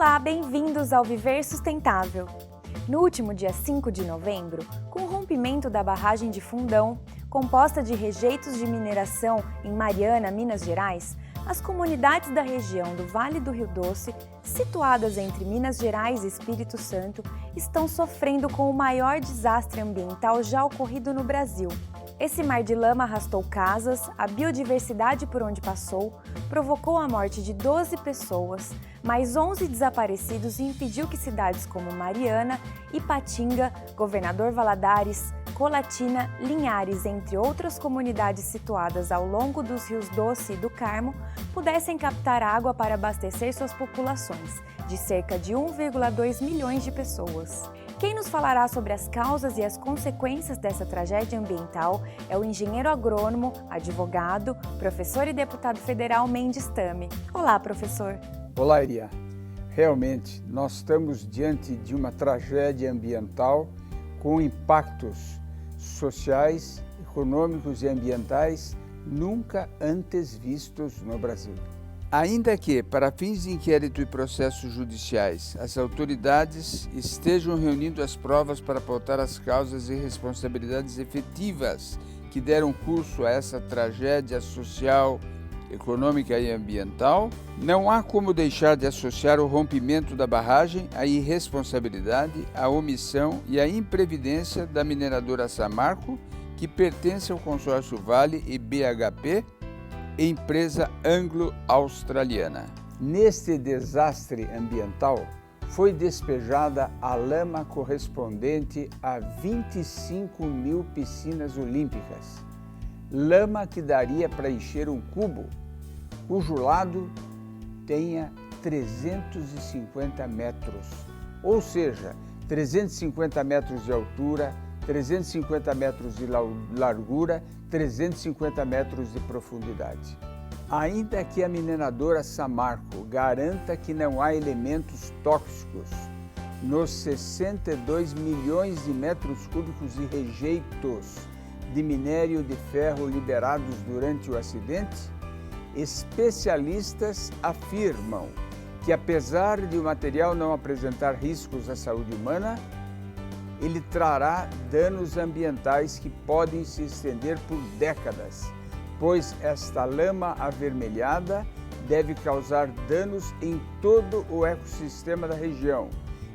Olá, bem-vindos ao Viver Sustentável. No último dia 5 de novembro, com o rompimento da barragem de Fundão, composta de rejeitos de mineração em Mariana, Minas Gerais, as comunidades da região do Vale do Rio Doce, situadas entre Minas Gerais e Espírito Santo, estão sofrendo com o maior desastre ambiental já ocorrido no Brasil. Esse mar de lama arrastou casas, a biodiversidade por onde passou, provocou a morte de 12 pessoas, mais 11 desaparecidos e impediu que cidades como Mariana, Ipatinga, Governador Valadares, Colatina, Linhares, entre outras comunidades situadas ao longo dos rios Doce e do Carmo, pudessem captar água para abastecer suas populações, de cerca de 1,2 milhões de pessoas. Quem nos falará sobre as causas e as consequências dessa tragédia ambiental é o engenheiro agrônomo, advogado, professor e deputado federal Mendes Tame. Olá, professor. Olá, Iria. Realmente, nós estamos diante de uma tragédia ambiental com impactos sociais, econômicos e ambientais nunca antes vistos no Brasil. Ainda que, para fins de inquérito e processos judiciais, as autoridades estejam reunindo as provas para apontar as causas e responsabilidades efetivas que deram curso a essa tragédia social, econômica e ambiental, não há como deixar de associar o rompimento da barragem à irresponsabilidade, à omissão e à imprevidência da mineradora Samarco, que pertence ao consórcio Vale e BHP, empresa anglo-australiana. Neste desastre ambiental, foi despejada a lama correspondente a 25 mil piscinas olímpicas. Lama que daria para encher um cubo, cujo lado tenha 350 metros, ou seja, 350 metros de altura, 350 metros de largura, 350 metros de profundidade. Ainda que a mineradora Samarco garanta que não há elementos tóxicos nos 62 milhões de metros cúbicos de rejeitos de minério de ferro liberados durante o acidente, especialistas afirmam que, apesar de o material não apresentar riscos à saúde humana, ele trará danos ambientais que podem se estender por décadas, pois esta lama avermelhada deve causar danos em todo o ecossistema da região,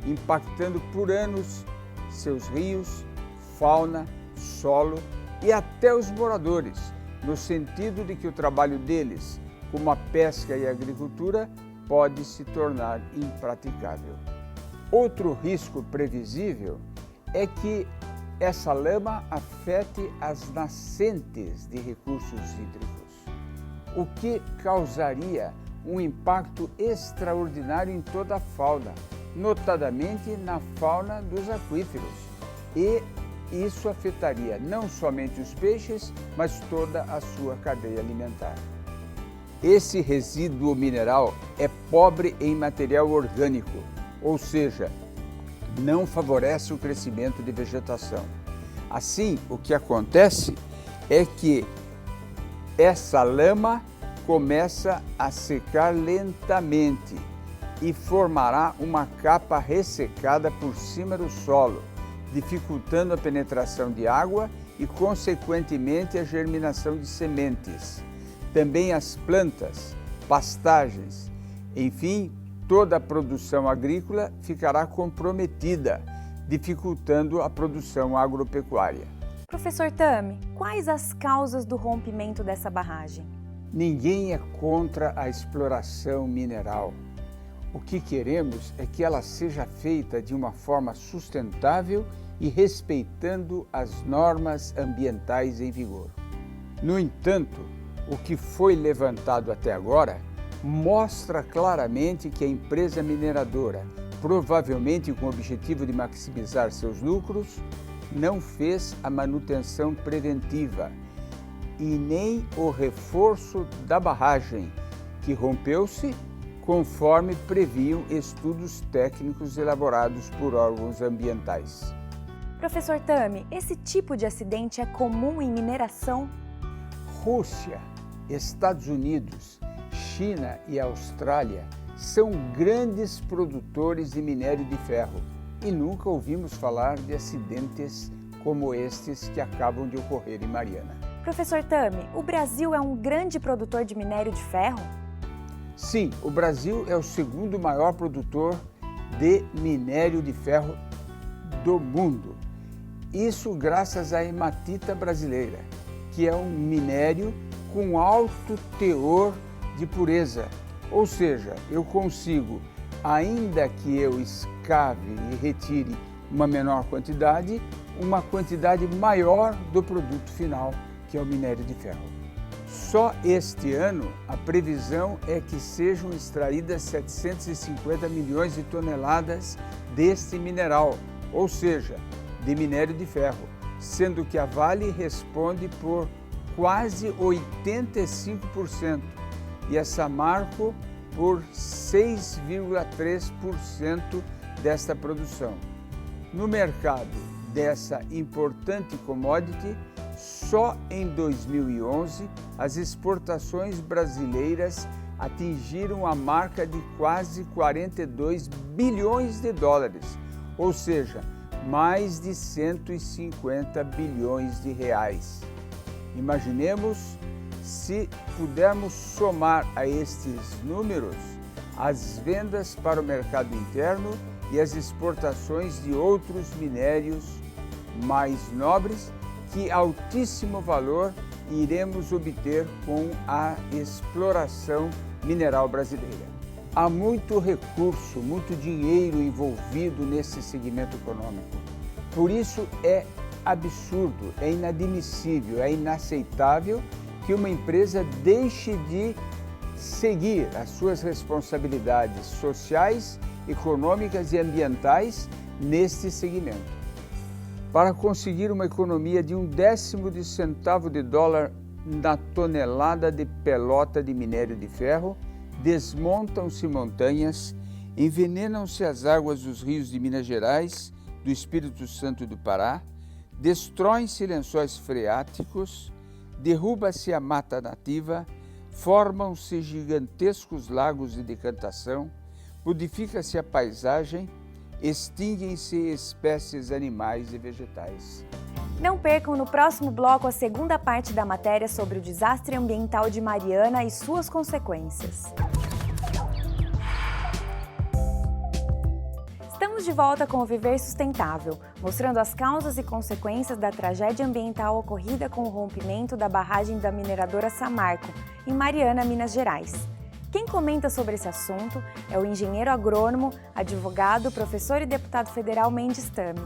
impactando por anos seus rios, fauna, solo e até os moradores, no sentido de que o trabalho deles, como a pesca e a agricultura, pode se tornar impraticável. Outro risco previsível é que essa lama afete as nascentes de recursos hídricos, o que causaria um impacto extraordinário em toda a fauna, notadamente na fauna dos aquíferos, e isso afetaria não somente os peixes, mas toda a sua cadeia alimentar. Esse resíduo mineral é pobre em material orgânico, ou seja, não favorece o crescimento de vegetação. Assim, o que acontece é que essa lama começa a secar lentamente e formará uma capa ressecada por cima do solo, dificultando a penetração de água e, consequentemente, a germinação de sementes. Também as plantas, pastagens, enfim, toda a produção agrícola ficará comprometida, dificultando a produção agropecuária. Professor Tame, quais as causas do rompimento dessa barragem? Ninguém é contra a exploração mineral. O que queremos é que ela seja feita de uma forma sustentável e respeitando as normas ambientais em vigor. No entanto, o que foi levantado até agora mostra claramente que a empresa mineradora, provavelmente com o objetivo de maximizar seus lucros, não fez a manutenção preventiva e nem o reforço da barragem, que rompeu-se conforme previam estudos técnicos elaborados por órgãos ambientais. Professor Tame, esse tipo de acidente é comum em mineração? Rússia, Estados Unidos, China e Austrália são grandes produtores de minério de ferro e nunca ouvimos falar de acidentes como estes que acabam de ocorrer em Mariana. Professor Tami, o Brasil é um grande produtor de minério de ferro? Sim, o Brasil é o segundo maior produtor de minério de ferro do mundo. Isso graças à hematita brasileira, que é um minério com alto teor de pureza. Ou seja, eu consigo, ainda que eu escave e retire uma menor quantidade, uma quantidade maior do produto final, que é o minério de ferro. Só este ano, a previsão é que sejam extraídas 750 milhões de toneladas deste mineral, ou seja, de minério de ferro, sendo que a Vale responde por quase 85% e a Samarco por 6,3% desta produção. No mercado dessa importante commodity, só em 2011, as exportações brasileiras atingiram a marca de quase 42 bilhões de dólares, ou seja, mais de 150 bilhões de reais. Imaginemos se pudermos somar a estes números as vendas para o mercado interno e as exportações de outros minérios mais nobres, que altíssimo valor iremos obter com a exploração mineral brasileira. Há muito recurso, muito dinheiro envolvido nesse segmento econômico. Por isso é absurdo, é inadmissível, é inaceitável que uma empresa deixe de seguir as suas responsabilidades sociais, econômicas e ambientais neste segmento. Para conseguir uma economia de 1/10 de centavo de dólar na tonelada de pelota de minério de ferro, desmontam-se montanhas, envenenam-se as águas dos rios de Minas Gerais, do Espírito Santo e do Pará, destroem-se lençóis freáticos, derruba-se a mata nativa, formam-se gigantescos lagos de decantação, modifica-se a paisagem, extinguem-se espécies animais e vegetais. Não percam no próximo bloco a segunda parte da matéria sobre o desastre ambiental de Mariana e suas consequências. Estamos de volta com o Viver Sustentável, mostrando as causas e consequências da tragédia ambiental ocorrida com o rompimento da barragem da mineradora Samarco, em Mariana, Minas Gerais. Quem comenta sobre esse assunto é o engenheiro agrônomo, advogado, professor e deputado federal Mendes Tami.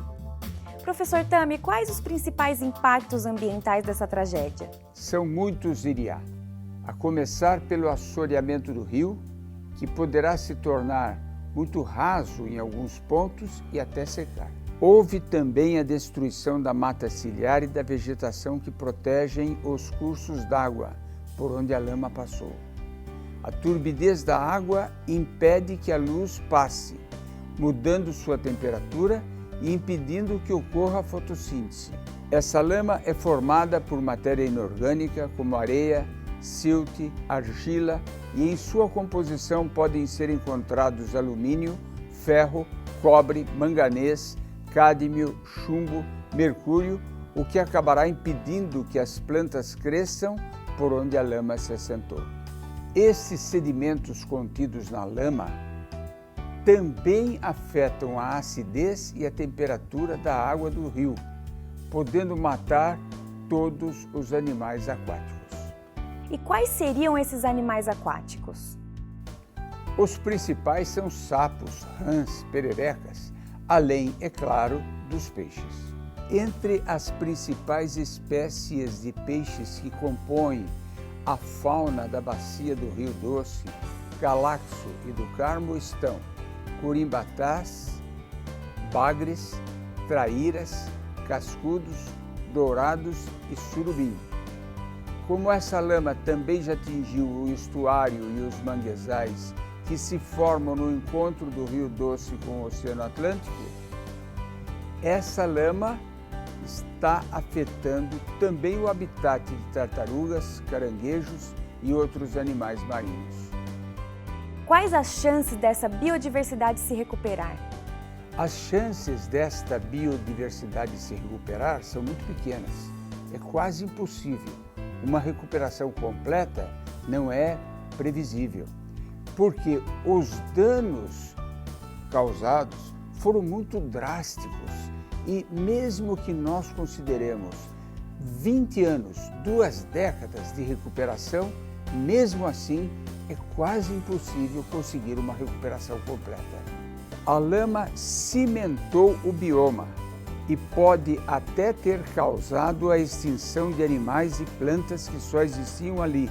Professor Tami, quais os principais impactos ambientais dessa tragédia? São muitos, Iriá. A começar pelo assoreamento do rio, que poderá se tornar muito raso em alguns pontos e até secar. Houve também a destruição da mata ciliar e da vegetação que protegem os cursos d'água por onde a lama passou. A turbidez da água impede que a luz passe, mudando sua temperatura e impedindo que ocorra a fotossíntese. Essa lama é formada por matéria inorgânica como areia, silt, argila e em sua composição podem ser encontrados alumínio, ferro, cobre, manganês, cádmio, chumbo, mercúrio, o que acabará impedindo que as plantas cresçam por onde a lama se assentou. Esses sedimentos contidos na lama também afetam a acidez e a temperatura da água do rio, podendo matar todos os animais aquáticos. E quais seriam esses animais aquáticos? Os principais são sapos, rãs, pererecas, além, é claro, dos peixes. Entre as principais espécies de peixes que compõem a fauna da bacia do Rio Doce, Galaxo e do Carmo estão curimbatás, bagres, traíras, cascudos, dourados e surubim. Como essa lama também já atingiu o estuário e os manguezais que se formam no encontro do Rio Doce com o Oceano Atlântico, essa lama está afetando também o habitat de tartarugas, caranguejos e outros animais marinhos. quais as chances dessa biodiversidade se recuperar? As chances desta biodiversidade se recuperar são muito pequenas. É quase impossível. Uma recuperação completa não é previsível, porque os danos causados foram muito drásticos e mesmo que nós consideremos 20 anos, 2 décadas de recuperação, mesmo assim é quase impossível conseguir uma recuperação completa. A lama cimentou o bioma e pode até ter causado a extinção de animais e plantas que só existiam ali.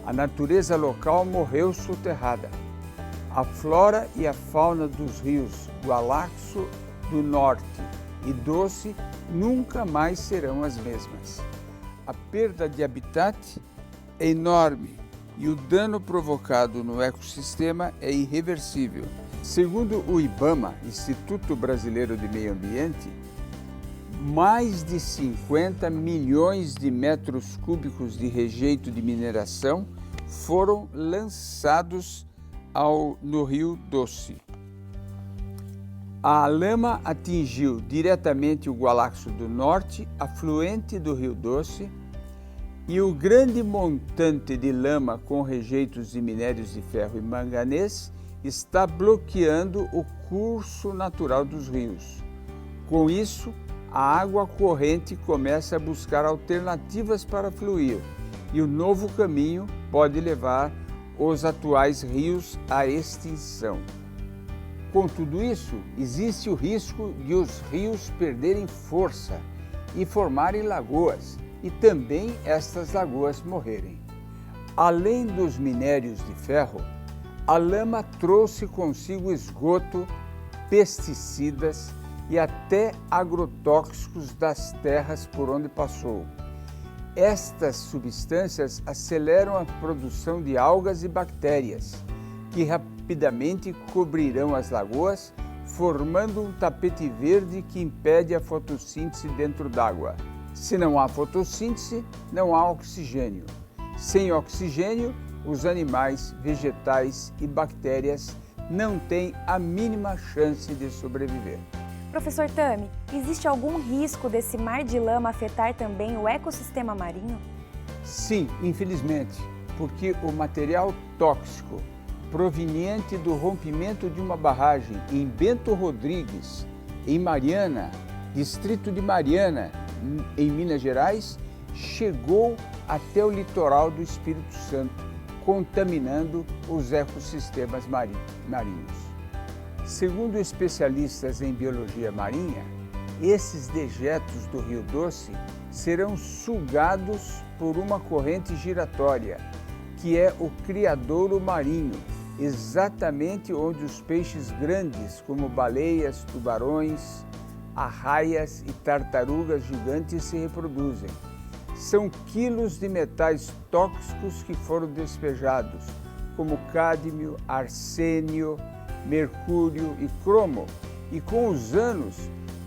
A natureza local morreu soterrada. A flora e a fauna dos rios Gualaxo do Norte e Doce nunca mais serão as mesmas. A perda de habitat é enorme e o dano provocado no ecossistema é irreversível. Segundo o IBAMA, Instituto Brasileiro de Meio Ambiente, mais de 50 milhões de metros cúbicos de rejeito de mineração foram lançados no Rio Doce. A lama atingiu diretamente o Gualaxo do Norte, afluente do Rio Doce, e o grande montante de lama com rejeitos de minérios de ferro e manganês está bloqueando o curso natural dos rios. Com isso, a água corrente começa a buscar alternativas para fluir e o novo caminho pode levar os atuais rios à extinção. Com tudo isso, existe o risco de os rios perderem força e formarem lagoas e também estas lagoas morrerem. Além dos minérios de ferro, a lama trouxe consigo esgoto, pesticidas e até agrotóxicos das terras por onde passou. Estas substâncias aceleram a produção de algas e bactérias, que rapidamente cobrirão as lagoas, formando um tapete verde que impede a fotossíntese dentro d'água. Se não há fotossíntese, não há oxigênio. Sem oxigênio, os animais, vegetais e bactérias não têm a mínima chance de sobreviver. Professor Tami, existe algum risco desse mar de lama afetar também o ecossistema marinho? Sim, infelizmente, porque o material tóxico proveniente do rompimento de uma barragem em Bento Rodrigues, em Mariana, distrito de Mariana, em Minas Gerais, chegou até o litoral do Espírito Santo, contaminando os ecossistemas marinhos. Segundo especialistas em biologia marinha, esses dejetos do Rio Doce serão sugados por uma corrente giratória, que é o criadouro marinho, exatamente onde os peixes grandes, como baleias, tubarões, arraias e tartarugas gigantes se reproduzem. São quilos de metais tóxicos que foram despejados, como cádmio, arsênio, mercúrio e cromo, e com os anos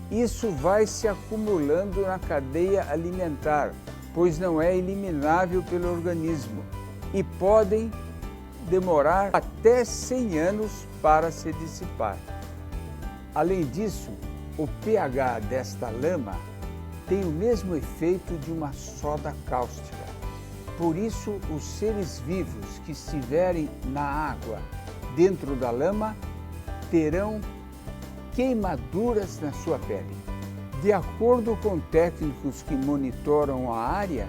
isso vai se acumulando na cadeia alimentar, pois não é eliminável pelo organismo e podem demorar até 100 anos para se dissipar. Além disso, o pH desta lama tem o mesmo efeito de uma soda cáustica. Por isso, os seres vivos que estiverem na água dentro da lama terão queimaduras na sua pele. De acordo com técnicos que monitoram a área,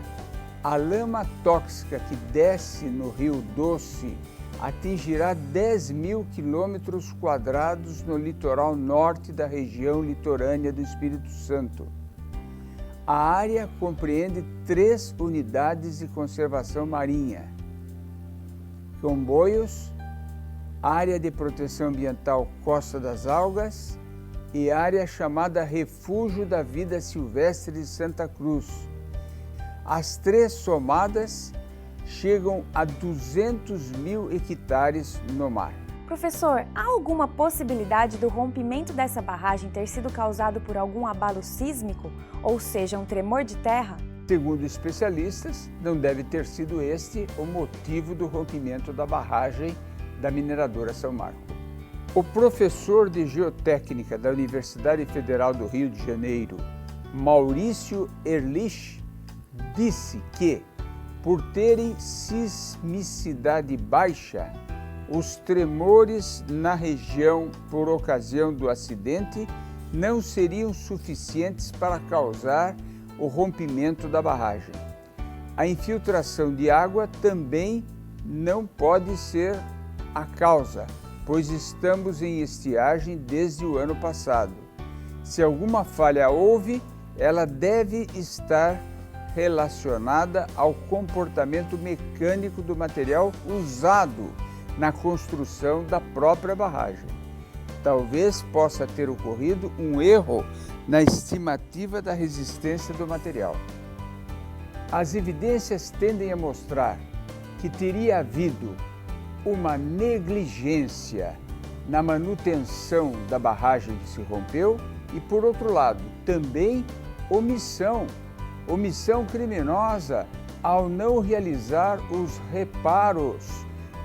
a lama tóxica que desce no Rio Doce atingirá 10.000 quilômetros quadrados no litoral norte da região litorânea do Espírito Santo. A área compreende 3 unidades de conservação marinha: Comboios, Área de Proteção Ambiental Costa das Algas e área chamada Refúgio da Vida Silvestre de Santa Cruz. As 3 somadas chegam a 200.000 hectares no mar. Professor, há alguma possibilidade do rompimento dessa barragem ter sido causado por algum abalo sísmico, ou seja, um tremor de terra? Segundo especialistas, não deve ter sido este o motivo do rompimento da barragem da mineradora São Marco. O professor de geotécnica da Universidade Federal do Rio de Janeiro, Maurício Ehrlich, disse que, por terem sismicidade baixa, os tremores na região por ocasião do acidente não seriam suficientes para causar o rompimento da barragem. A infiltração de água também não pode ser a causa, pois estamos em estiagem desde o ano passado. Se alguma falha houve, ela deve estar relacionada ao comportamento mecânico do material usado na construção da própria barragem. Talvez possa ter ocorrido um erro na estimativa da resistência do material. As evidências tendem a mostrar que teria havido uma negligência na manutenção da barragem que se rompeu e, por outro lado, também omissão criminosa ao não realizar os reparos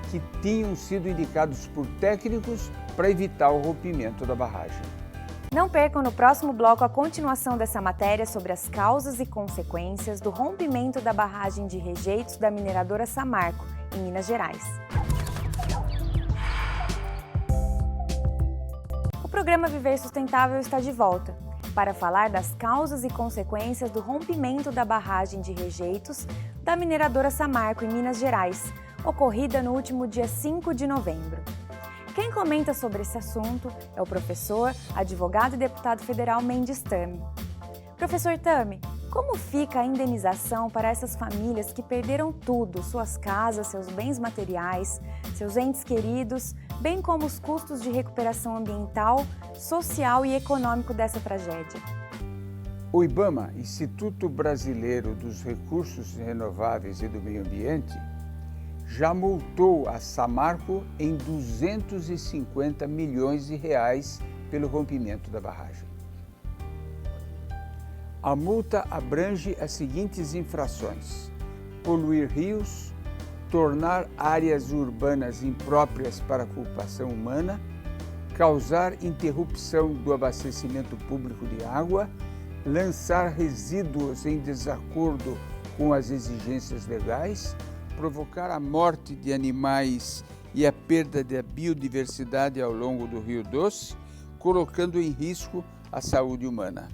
que tinham sido indicados por técnicos para evitar o rompimento da barragem. Não percam no próximo bloco a continuação dessa matéria sobre as causas e consequências do rompimento da barragem de rejeitos da mineradora Samarco, em Minas Gerais. O programa Viver Sustentável está de volta para falar das causas e consequências do rompimento da barragem de rejeitos da mineradora Samarco, em Minas Gerais, ocorrida no último dia 5 de novembro. Quem comenta sobre esse assunto é o professor, advogado e deputado federal Mendes Tami. Professor Tami, como fica a indenização para essas famílias que perderam tudo, suas casas, seus bens materiais, seus entes queridos, bem como os custos de recuperação ambiental, social e econômico dessa tragédia? O IBAMA, Instituto Brasileiro dos Recursos Renováveis e do Meio Ambiente, já multou a Samarco em 250 milhões de reais pelo rompimento da barragem. A multa abrange as seguintes infrações: poluir rios, tornar áreas urbanas impróprias para a ocupação humana, causar interrupção do abastecimento público de água, lançar resíduos em desacordo com as exigências legais, provocar a morte de animais e a perda da biodiversidade ao longo do Rio Doce, colocando em risco a saúde humana.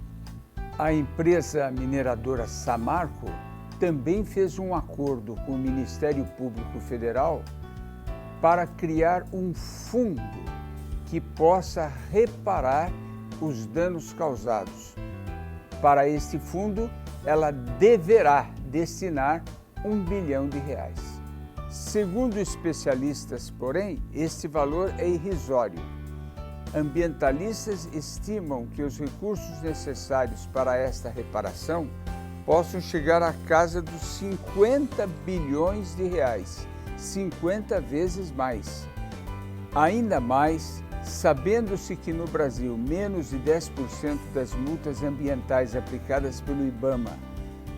A empresa mineradora Samarco também fez um acordo com o Ministério Público Federal para criar um fundo que possa reparar os danos causados. Para este fundo, ela deverá destinar R$1 bilhão. Segundo especialistas, porém, este valor é irrisório. Ambientalistas estimam que os recursos necessários para esta reparação possam chegar à casa dos 50 bilhões de reais, 50 vezes mais. Ainda mais, sabendo-se que no Brasil menos de 10% das multas ambientais aplicadas pelo IBAMA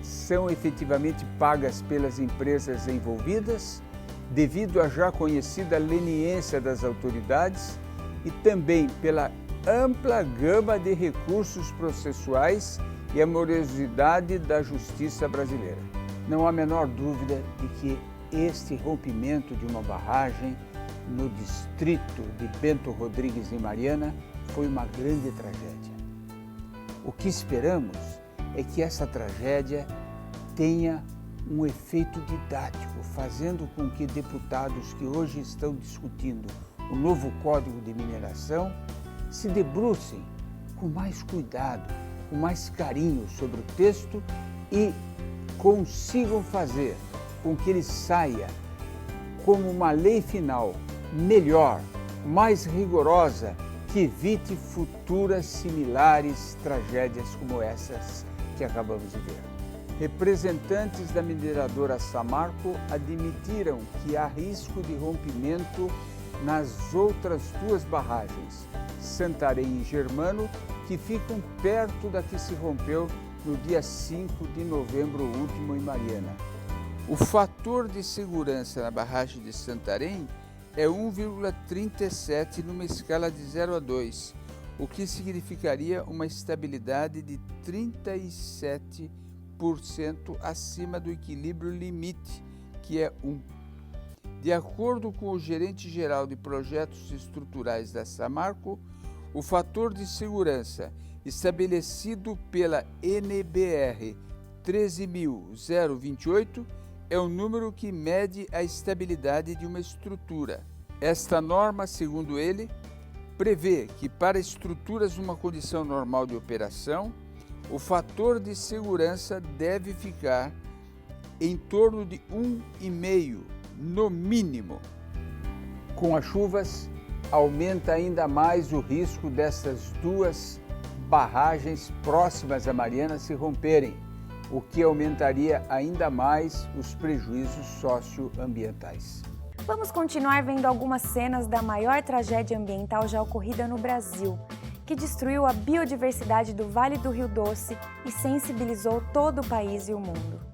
são efetivamente pagas pelas empresas envolvidas, devido à já conhecida leniência das autoridades e também pela ampla gama de recursos processuais e a morosidade da justiça brasileira. Não há a menor dúvida de que este rompimento de uma barragem no distrito de Bento Rodrigues, em Mariana, foi uma grande tragédia. O que esperamos é que essa tragédia tenha um efeito didático, fazendo com que deputados que hoje estão discutindo o novo Código de Mineração se debrucem com mais cuidado, com mais carinho sobre o texto e consigam fazer com que ele saia como uma lei final melhor, mais rigorosa, que evite futuras similares tragédias como essas que acabamos de ver. Representantes da mineradora Samarco admitiram que há risco de rompimento nas outras duas barragens, Santarém e Germano, que ficam perto da que se rompeu no dia 5 de novembro último em Mariana. O fator de segurança na barragem de Santarém é 1,37 numa escala de 0 a 2, o que significaria uma estabilidade de 37% acima do equilíbrio limite, que é 1. De acordo com o gerente geral de projetos estruturais da Samarco, o fator de segurança estabelecido pela NBR 13.028 é o número que mede a estabilidade de uma estrutura. Esta norma, segundo ele, prevê que para estruturas numa condição normal de operação, o fator de segurança deve ficar em torno de 1,5, no mínimo. Com as chuvas, aumenta ainda mais o risco dessas duas barragens próximas a Mariana se romperem, o que aumentaria ainda mais os prejuízos socioambientais. Vamos continuar vendo algumas cenas da maior tragédia ambiental já ocorrida no Brasil, que destruiu a biodiversidade do Vale do Rio Doce e sensibilizou todo o país e o mundo.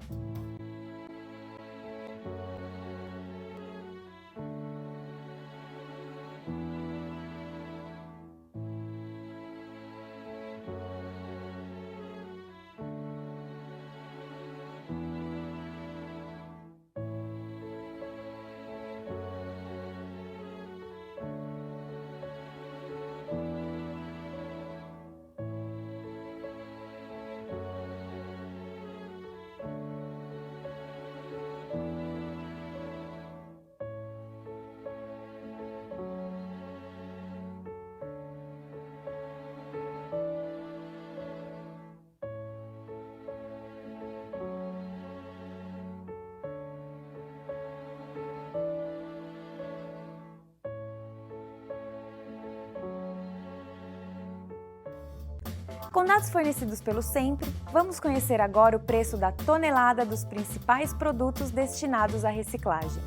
Com dados fornecidos pelo Sempre, vamos conhecer agora o preço da tonelada dos principais produtos destinados à reciclagem.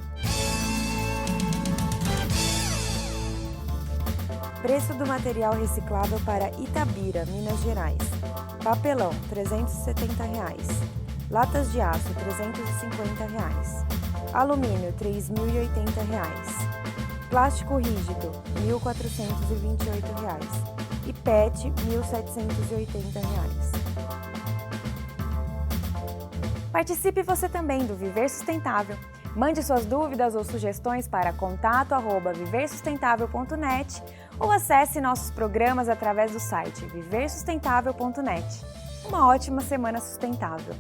Preço do material reciclável para Itabira, Minas Gerais. Papelão, R$ 370. Latas de aço, R$ 350. Alumínio, R$ 3.080. Plástico rígido, R$ 1.428. E PET, R$ 1.780. Participe você também do Viver Sustentável. Mande suas dúvidas ou sugestões para contato@viversustentável.net ou acesse nossos programas através do site viversustentável.net. Uma ótima semana sustentável!